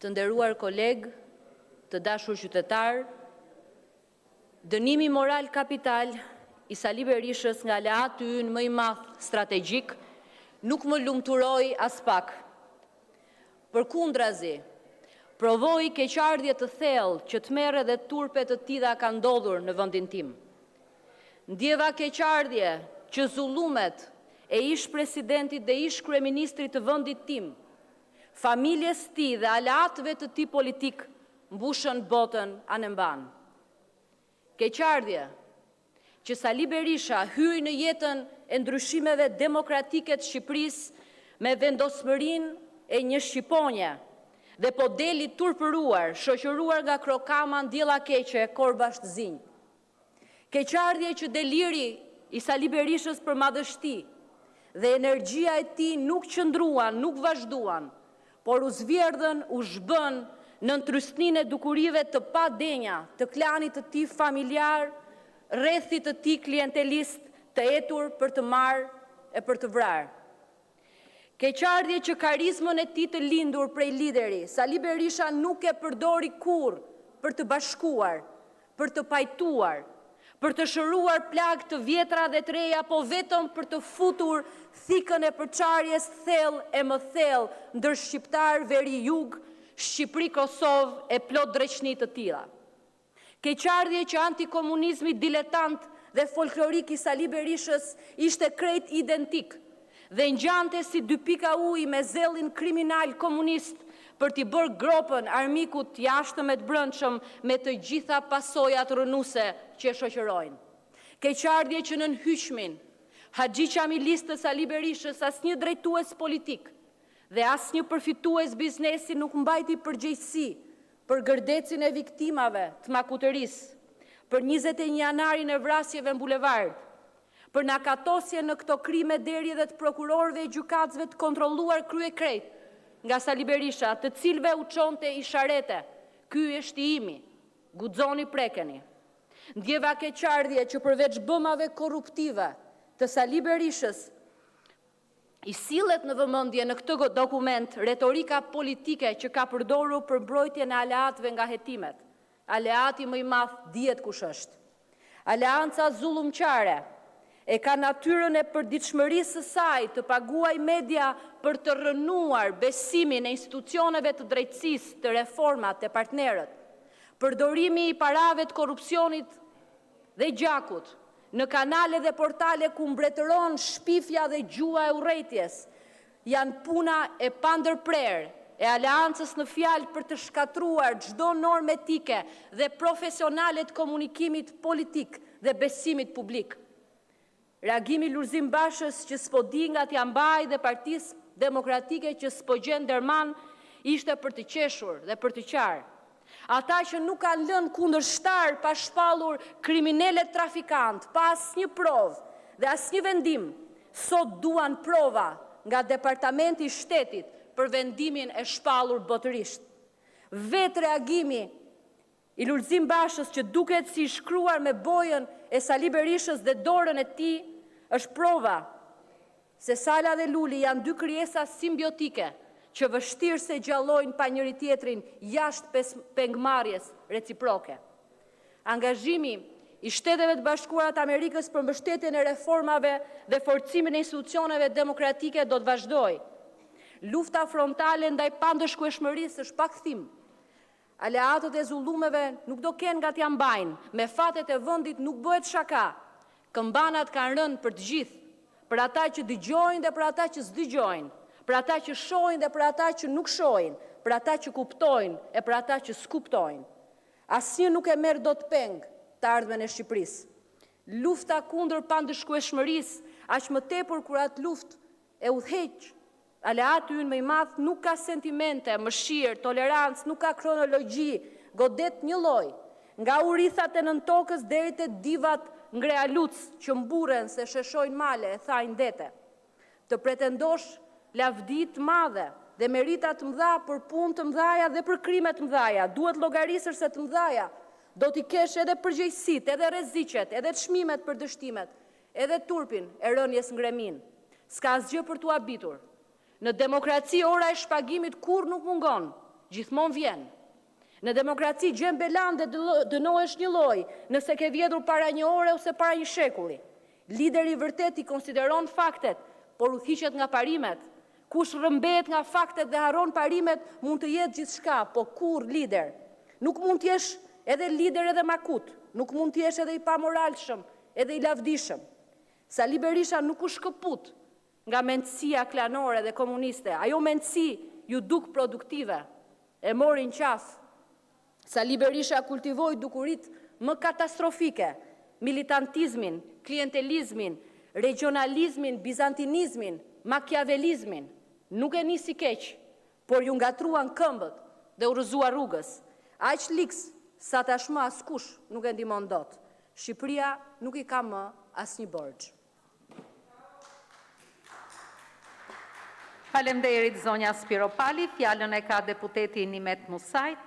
Të nderuar kolegë, të dashur qytetar, dënimi moral kapital i Sali Berishës nga aleati ynë më i madh strategjik nuk më lumturoi as pak. Përkundrazi, provoi keqardhje të thellë që tmerre dhe turpe të tilla ka ndodhur në vendin tim. Ndjeva keqardhje që zullumet e ish presidentit dhe ish kryeministrit të vendit tim, familjes ti dhe aleatëve të ti politik mbushën botën anemban. Keqardhje që Sali Berisha hyi në jetën e ndryshimeve demokratike të Shqipërisë me vendosmërinë e një shqiponje dhe po deli turpëruar, shoqëruar nga krokama ndjella keqe, korbash të zinj. Keqardhje që deliri i Sali Berishës për madhështi dhe energjia e tij nuk qëndruan, nuk vazhduan, por u zverdhën, u zhbën në trysninë e dukurive të padenja të klanit të tij familjar, rrethit të tij klientelist të etur për të marrë e për të vrarë. Keqardhje që karizmën e tij të lindur prej lideri, Sali Berisha nuk e përdori kurrë për të bashkuar, për të pajtuar, për të shëruar plagë të vjetra dhe të reja, po vetëm për të futur thikën e përçarjes thellë e më thellë ndër shqiptar veri jug, Shqipëri, Kosovë e plot dreqni të tilla. Keqardhje që antikomunizmi diletant dhe folklorik i Sali Berishës ishte krejt identik dhe ngjante si dy pika uji me zellin kriminal komunist për t'i bërë gropën armikut jashtëm e të brendshëm me të gjitha pasojat rënuese që e shoqërojnë. Keqardhje që nën hyqmin, Haxhi Qamilis të Sali Berishës asnjë drejtues politik dhe asnjë përfitues biznesi nuk mbajti përgjegjësi për gërdecin e viktimave të makutërisë, për 21 janarin e vrasjeve në bulevard, për nakatosje në këto krime deri dhe të prokurorëve e gjykatësve të kontrolluar kryekrejt nga Sali Berisha, të cilëve u çonte isharete, ky është i imi, guxoni prekeni. Ndjeva keqardhje që përveç bëmave korruptive të Sali Berishës, i sillet në vëmendje në këtë dokument retorika politike që ka përdorur për mbrojtjen e aleatëve nga hetimet. Aleati më i madh dihet kush është. Aleanca zullumqare e ka natyrën e përditshmërisë së saj të paguaj media për të rënuar besimin e institucioneve të drejtësisë, të reformat, të partnerët. Përdorimi i parave të korrupsionit dhe gjakut në kanale dhe portale ku mbretëron shpifja dhe gjua e urrejtjes, janë puna e pandërprer e aleancës në fjalë për të shkatruar çdo normë etike dhe profesionale të komunikimit politik dhe besimit publik. Reagimi Lulzim Bashës që s'po di nga t'ia mbajë dhe Partisë Demokratike që s'po gjen derman ishte për të qeshur dhe për të qarë. Ata që nuk kanë lënë kundërshtar pa shpallur kriminele trafikant, pa asnjë provë dhe asnjë vendim, sot duan prova nga Departamenti i Shtetit për vendimin e shpallur botërisht. Vetë reagimi i Lulzim Bashës që duket si shkruar me bojën e Sali Berishës dhe dorën e tij është prova se Sala dhe Luli janë dy krijesa simbiotike që vështirë se gjallojnë pa njëri tjetrin jashtë pengmarrjes reciproke. Angazhimi i Shteteve të Bashkuara të Amerikës për mbështetjen e reformave dhe forcimin e institucioneve demokratike do të vazhdojë. Lufta frontale ndaj pandëshkueshmërisë është pa kthim. Aleatët e zullumeve nuk do kenë nga t'ia mbajnë, me fatet e vendit nuk bëhet shaka. Këmbanat kanë rënë për të gjithë, për ata që dëgjojnë dhe për ata që s'dëgjojnë, për ata që shohin dhe për ata që nuk shohin, për ata që kuptojnë e për ata që s'kuptojnë. Asnjë nuk e merr dot peng të ardhmen e Shqipërisë. Lufta kundër pandëshkueshmërisë, aq më tepër kur atë luftë e udhëheq aleati ynë më i madh, nuk ka sentimente, mëshirë, tolerancë, nuk ka kronologji, godet një lloj, nga urithat e nën tokës deri te divat ngrealuc që mburren se sheshojnë male e thajnë dete. Të pretendosh lavdi të madhe dhe merita të mëdha për punë të mëdhaja dhe për krime të mëdhaja, duhet llogarisësh se të mëdhaja do t'i kesh edhe përgjegjësitë, edhe rreziqet, edhe çmimet për dështimet, edhe turpin e rënjes ngremin. S'ka asgjë për t'u habitur. Në demokraci ora e shpagimit kur nuk mungon. gjithmonë vjen. Në demokraci gjem belan dhe dënohesh një lloj, nëse ke vjedhur para një ore ose para një shekulli. Lideri vërtet i konsideron faktet, por udhiqet nga parimet. Kush rrëmbehet nga faktet dhe harron parimet mund të jetë gjithçka, po kur lider? Nuk mund të jesh edhe lider edhe makut, nuk mund të jesh edhe i pamoralshëm, edhe i lavdishëm. Sali Berisha nuk u shkëput nga mendësia klanore dhe komuniste. Ajo mendësi ju duk produktive, e morin qaf. Sali Berisha kultivoi dukurit më katastrofike, militantizmin, klientelizmin, regionalizmin, bizantinizmin, makiavelizmin. Nuk e nisi keq, por ju ngatruan këmbët dhe u rrëzua rrugës. Aq liks sa tashmë askush nuk e ndihmon dot. Shqipëria nuk i ka më asnjë borxh. Faleminderit zonja Spiropali, fjalën e ka deputeti Nimet Musajt.